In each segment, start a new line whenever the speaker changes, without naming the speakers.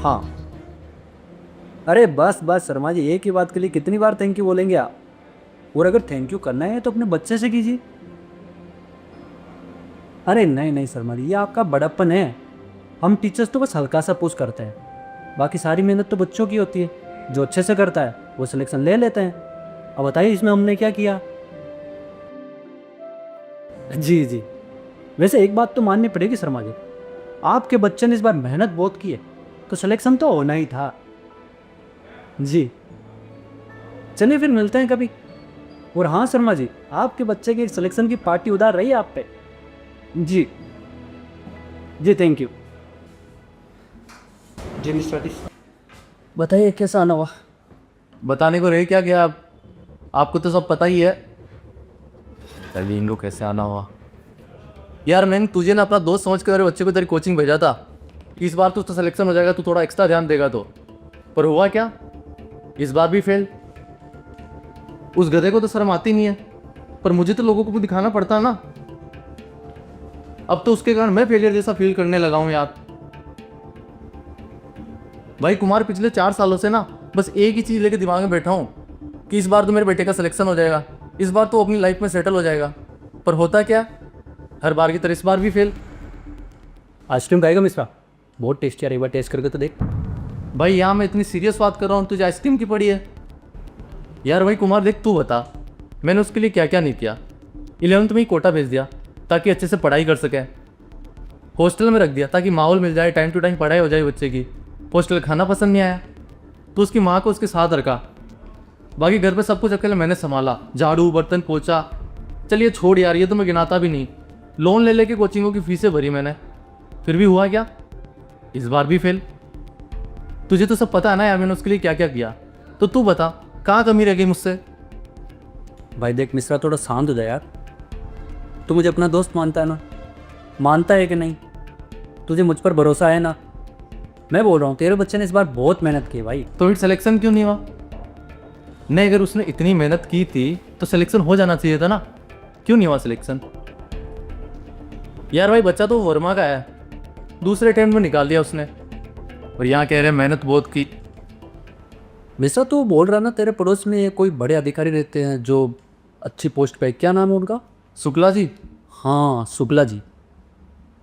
हाँ। अरे बस बस शर्मा जी, एक ही बात के लिए कितनी बार थैंक यू बोलेंगे आप? और अगर थैंक यू करना है तो अपने बच्चे से कीजिए। अरे नहीं नहीं शर्मा जी, ये आपका बड़प्पन है। हम टीचर्स तो बस हल्का सा पुश करते हैं, बाकी सारी मेहनत तो बच्चों की होती है। जो अच्छे से करता है वो सिलेक्शन ले लेते हैं। अब बताइए इसमें हमने क्या किया? जी जी। वैसे एक बात तो माननी पड़ेगी शर्मा जी, आपके बच्चे ने इस बार मेहनत बहुत की है, तो सिलेक्शन तो होना ही था। जी। चलिए फिर मिलते हैं कभी। और हाँ शर्मा जी, आपके बच्चे के सिलेक्शन की पार्टी उधार रही है आप पे। जी जी, थैंक यू। जी मिस्टर आतिश, बताइए कैसा आना हुआ?
बताने को रह क्या गया आप? आपको तो सब पता ही है। चलिए इनको कैसे आना हुआ। यार मैंने तुझे ना अपना दोस्त समझ कर मेरे बच्चे को तेरी कोचिंग भेजा था। इस बार तो उसका सिलेक्शन हो जाएगा, तू थोड़ा एक्स्ट्रा ध्यान देगा तो। पर हुआ क्या? इस बार भी फेल। उस गधे को तो शर्म आती नहीं है, पर मुझे तो लोगों को भी दिखाना पड़ता है ना। अब तो उसके कारण मैं फेलियर जैसा फील करने लगा हूँ यार। भाई कुमार, पिछले 4 सालों से ना बस एक ही चीज़ लेके दिमाग में बैठा हूँ कि इस बार तो मेरे बेटे का सिलेक्शन हो जाएगा, इस बार तो अपनी लाइफ में सेटल हो जाएगा। पर होता क्या, हर बार की तरह इस बार भी फेल।
आइसक्रीम खाएगा मिश्रा? बहुत टेस्टी है, एक बार टेस्ट करके तो देख।
भाई यहाँ मैं इतनी सीरियस बात कर रहा हूँ, तुझे आइसक्रीम की पड़ी है? यार भाई कुमार देख, तू बता मैंने उसके लिए क्या क्या नहीं किया। 11th में ही कोटा भेज दिया ताकि अच्छे से पढ़ाई कर सके। हॉस्टल में रख दिया ताकि माहौल मिल जाए, टाइम टू टाइम पढ़ाई हो जाए बच्चे की। हॉस्टल खाना पसंद नहीं आया तो उसकी माँ को उसके साथ रखा। बाकी घर पे सब कुछ अकेले मैंने संभाला, झाड़ू बर्तन पोछा। चलिए छोड़ यार, ये तो मैं गिनाता भी नहीं। लोन ले लेके कोचिंगों की फीसें भरी मैंने, फिर भी हुआ क्या, इस बार भी फेल। तुझे तो सब पता है ना यार मैंने उसके लिए क्या क्या किया। तो तू बता कहाँ कमी रह गई मुझसे?
भाई देख मिश्रा, थोड़ा शांत हो जा यार। तू मुझे अपना दोस्त मानता है ना? मानता है कि नहीं? तुझे मुझ पर भरोसा है ना? मैं बोल रहा हूँ तेरे बच्चे ने इस बार बहुत मेहनत की है भाई।
तो फिर सिलेक्शन क्यों नहीं हुआ? नहीं, अगर उसने इतनी मेहनत की थी तो सिलेक्शन हो जाना चाहिए था ना। क्यों नहीं हुआ सिलेक्शन? यार भाई बच्चा तो वर्मा का है, दूसरे अटेम्प्ट में निकाल दिया उसने। और यहाँ कह रहे मेहनत बहुत की।
मिश्रा तू बोल रहा ना तेरे पड़ोस में कोई बड़े अधिकारी रहते हैं जो अच्छी पोस्ट पे है, क्या नाम है उनका?
शुक्ला जी।
हाँ शुक्ला जी।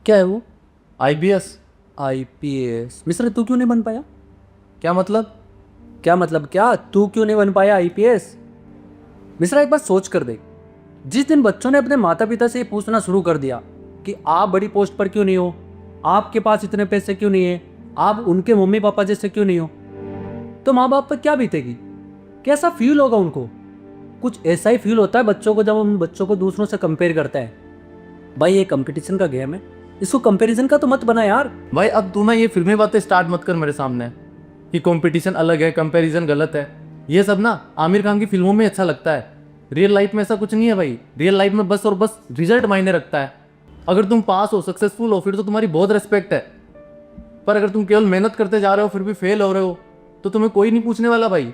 क्या है वो?
IBS।
IPS? मिश्रा तू क्यों नहीं बन पाया?
क्या मतलब?
क्या मतलब क्या, तू क्यों नहीं बन पाया IPS? मिश्रा एक बार सोच कर देख, जिस दिन बच्चों ने अपने माता पिता से ये पूछना शुरू कर दिया कि आप बड़ी पोस्ट पर क्यों नहीं हो, आपके पास इतने पैसे क्यों नहीं है, आप उनके मम्मी पापा जैसे क्यों नहीं हो, तो माँ बाप पर क्या बीतेगी, कैसा फील होगा उनको? कुछ ऐसा ही फील होता है बच्चों को जब हम बच्चों को दूसरों से कंपेयर करते हैं। भाई ये कंपटीशन का गेम है, इसको कंपैरिजन का तो मत बना यार।
भाई अब तू ना ये फिल्मी बातें स्टार्ट मत कर मेरे सामने कि कंपटीशन अलग है, कंपैरिजन गलत है। ये सब ना आमिर खान की फिल्मों में अच्छा लगता है, रियल लाइफ में ऐसा कुछ नहीं है भाई। रियल लाइफ में बस और बस रिजल्ट मायने रखता है। अगर तुम पास हो, सक्सेसफुल हो, फिर तो तुम्हारी बहुत रिस्पेक्ट है। पर अगर तुम केवल मेहनत करते जा रहे हो फिर भी फेल हो रहे हो तो तुम्हें कोई नहीं पूछने वाला भाई।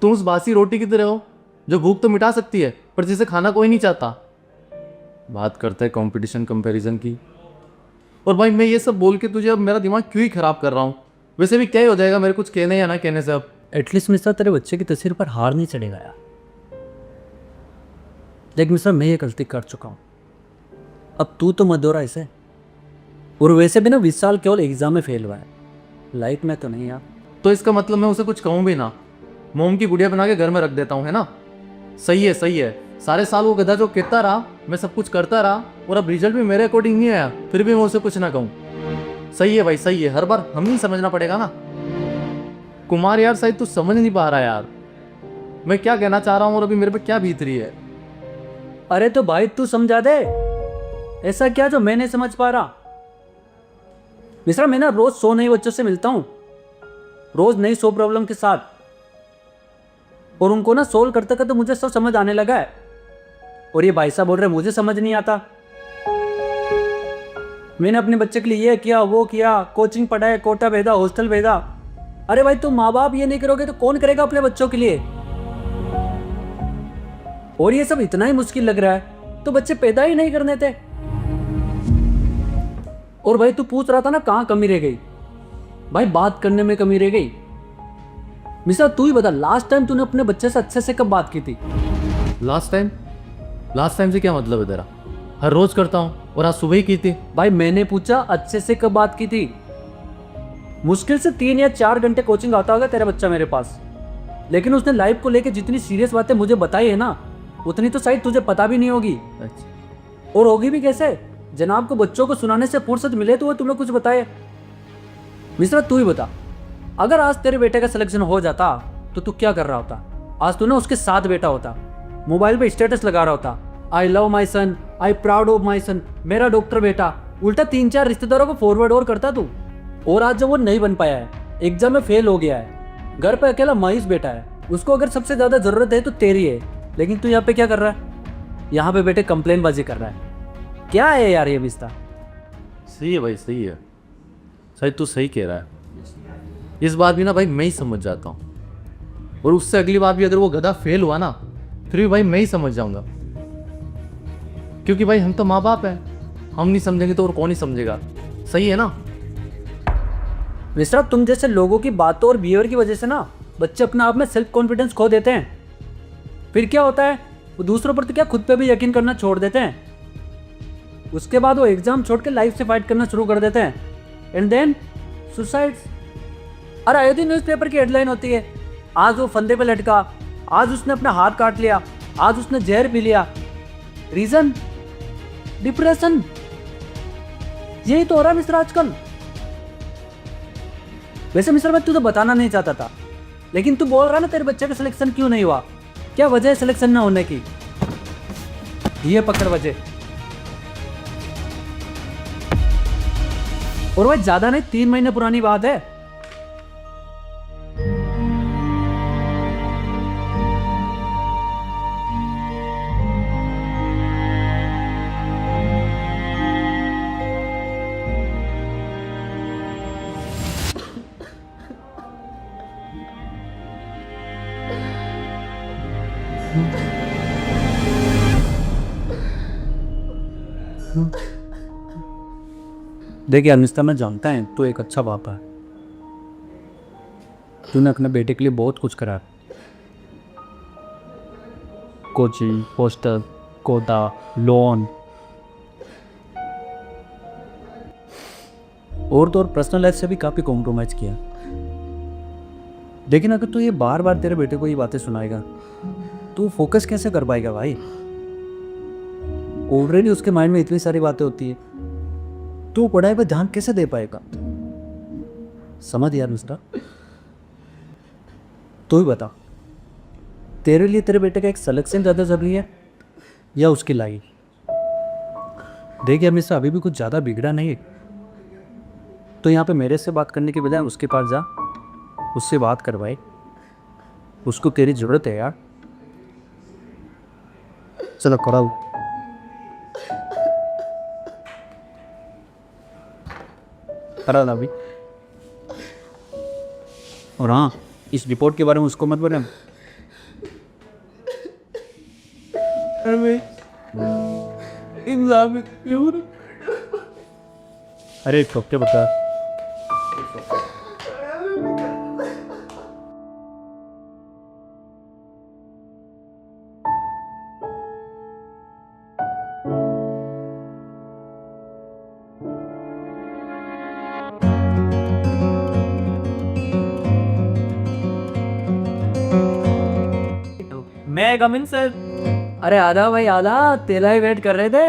तुम उस बासी रोटी की तरह हो जो भूख तो मिटा सकती है पर जिसे खाना कोई नहीं चाहता। बात करते हैं कंपटीशन कंपैरिजन की। और भाई मैं ये सब बोल के तुझे अब मेरा दिमाग क्यों ही खराब कर रहा हूँ? वैसे भी क्या ही हो जाएगा मेरे कुछ कहने या ना कहने से अब।
एटलीस्ट मिश्रा तेरे बच्चे की तस्वीर पर हार नहीं चढ़ेगा यार। देख मिश्रा, मैं ये गलती कर चुका हूँ, अब तू तो मत दोहरा इसे। और वैसे भी ना 20 साल केवल एग्जाम में फेल हुआ है, लाइफ में तो नहीं यार।
तो इसका मतलब मैं उसे कुछ कहूँ भी ना, मोम की गुड़िया बना के घर में रख देता हूँ, है ना? सही है सही है। सारे साल वो गधा जो कहता रहा, मैं सब कुछ करता रहा और अब रिजल्ट भी मेरे अकॉर्डिंग नहीं आया, फिर भी मैं उसे कुछ ना कहूँ। सही है भाई सही है, हर बार हम ही समझना पड़ेगा ना। कुमार यार शायद तू समझ नहीं पा रहा यार मैं क्या कहना चाह रहा हूँ और अभी मेरे पे क्या बीत रही है।
अरे तो भाई तू समझा दे, ऐसा क्या जो मैं नहीं समझ पा रहा? मिश्रा मैं ना रोज 100 नए बच्चों से मिलता हूँ, रोज नई 100 प्रॉब्लम के साथ, और उनको ना सोल्व करते करते मुझे सब समझ आने लगा है। और ये भाई साहब बोल रहे मुझे समझ नहीं आता। मैंने अपने बच्चे के लिए ये किया वो किया, कोचिंग पढ़ाए, कोटा भेजा, हॉस्टल भेजा। अरे भाई तुम माँ बाप ये नहीं करोगे तो कौन करेगा अपने बच्चों के लिए? और ये सब इतना ही मुश्किल लग रहा है तो बच्चे पैदा ही नहीं करने थे। और भाई तू पूछ रहा था ना कहाँ कमी रह गई, भाई बात करने में कमी रह गई। मिश्रा तू ही बता, लास्ट टाइम तूने अपने बच्चे से अच्छे से कब बात की थी?
लास्ट टाइम से क्या मतलब है तेरा? हर रोज करता हूँ और आज सुबह ही की थी।
भाई मैंने पूछा अच्छे से कब बात की थी। मुश्किल से 3 या 4 घंटे कोचिंग आता होगा तेरा बच्चा मेरे पास, लेकिन उसने लाइफ को लेकर जितनी सीरियस बातें मुझे बताई है ना, उतनी तो शायद तुझे पता भी नहीं होगी।
अच्छा,
और होगी भी कैसे? जनाब को बच्चों को सुनाने से फुर्सत मिले तो वो तुम्हें कुछ बताए। मिश्रा तू ही बता, अगर आज तेरे बेटे का सिलेक्शन हो जाता तो तू क्या कर रहा होता? आज तू ना उसके साथ बैठा होता, मोबाइल पे स्टेटस लगा रहा होता, I love my son, I proud of my son, मेरा डॉक्टर बेटा। उल्टा 3-4 रिश्तेदारों को फॉरवर्ड और करता तू। और आज जब वो नहीं बन पाया है, एग्जाम में फेल हो गया है, घर पे अकेला मायूस बैठा है, उसको अगर सबसे ज्यादा जरूरत है तो तेरी है, लेकिन तू यहाँ पे क्या कर रहा है? यहाँ पे बेटे कंप्लेन बाजी कर रहा है। क्या है यार ये रिश्ता?
सही है भाई, सही है। शायद तू सही कह रहा है। इस बात भी ना भाई मैं ही समझ जाता हूँ, और उससे अगली बार भी अगर वो गधा फेल हुआ ना, फिर भी भाई मैं ही समझ जाऊंगा, क्योंकि भाई हम तो माँ बाप हैं। हम नहीं समझेंगे तो और कौन ही समझेगा? सही है ना?
मिश्रा तुम जैसे लोगों की बातों और बिहेवियर की वजह से ना बच्चे अपने आप में सेल्फ कॉन्फिडेंस खो देते हैं। फिर क्या होता है, वो दूसरों पर तो क्या खुद पे भी यकीन करना छोड़ देते हैं। उसके बाद वो एग्जाम छोड़ के लाइफ से फाइट करना शुरू कर देते हैं, एंड देन सुसाइड्स। अरे आए दिन न्यूज़पेपर की हेडलाइन होती है, आज वो फंदे पे लटका, आज उसने अपना हाथ काट लिया, आज उसने जहर पी लिया। Reason depression. यही तो हो रहा है मिश्रा आजकल। वैसे मिश्रा मैं तुझे बताना नहीं चाहता था, लेकिन तू बोल रहा ना तेरे बच्चे का सिलेक्शन क्यों नहीं हुआ, क्या वजह है सिलेक्शन ना होने की? ये पकड़ वजह। और भाई ज्यादा नहीं, 3 महीने पुरानी बात है। देखिए अनिस्ता, मैं जानता है तू एक अच्छा बाप है, तूने अपने बेटे के लिए बहुत कुछ करा। कोचिंग, पोस्टर, कोटा, लोन और तो और पर्सनल लाइफ से भी काफ़ी कॉम्प्रोमाइज़ किया। लेकिन अगर तू ये बार बार तेरे बेटे को ये बातें सुनाएगा तो फोकस कैसे कर पाएगा भाई? ऑलरेडी उसके माइंड में इतनी सारी बातें होती है, तू पढ़ाई पर ध्यान कैसे दे पाएगा? समझ यार मिस्टर, तू ही बता, तेरे लिए तेरे बेटे का एक सिलेक्शन ज़्यादा जरूरी है या उसकी लाइफ? देखिए मिस्टर, अभी भी कुछ ज़्यादा बिगड़ा नहीं है, तो यहाँ पे मेरे से बात करने के बजाय उसके पास जा, उससे बात कर भाई, उसको तेरी ज़रूरत है यार। चलो खड़ा हो। करा था अभी। और हाँ, इस रिपोर्ट के बारे में उसको मत बोले। अरे ठोकते बता।
मैं कमिंग सर।
अरे आधा भाई आधा, तेरा ही वेट कर रहे थे।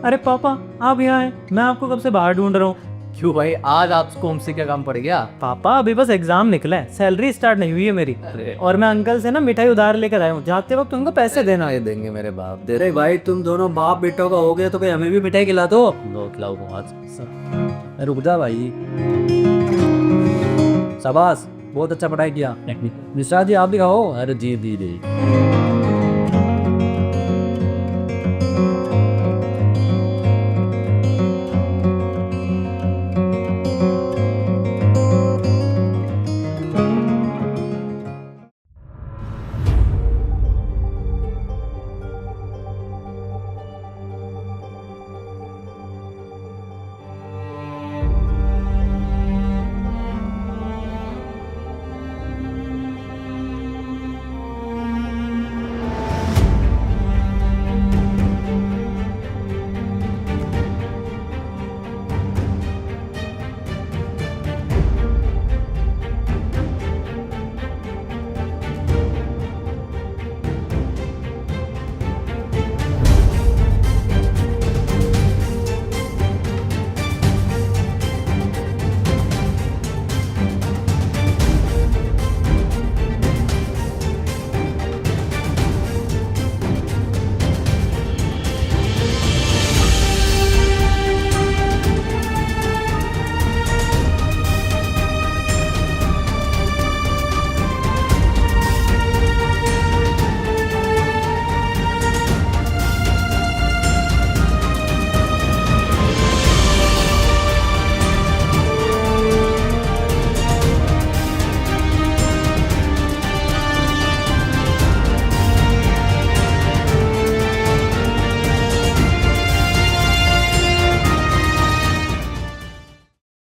अरे पापा आप यहाँ हैं, मैं आपको कब से बाहर ढूंढ रहा हूँ।
क्यों भाई, आज आपको हमसे क्या काम पड़ गया?
पापा अभी बस एग्जाम निकला है, सैलरी स्टार्ट नहीं हुई है मेरी,
अरे
और मैं अंकल से ना मिठाई उधार लेकर आया हूँ, जाते वक्त उनको पैसे देना है।
ये देंगे मेरे बाप, दे
अरे भाई तुम दोनों बाप बेटों का हो गए तो भाई हमें भी मिठाई खिला दो।
दो खिलाओ आज।
रुक जा भाई। शाबाश, बहुत अच्छा पढ़ाई किया। निशा जी आप भी खाओ।
अरे जी दी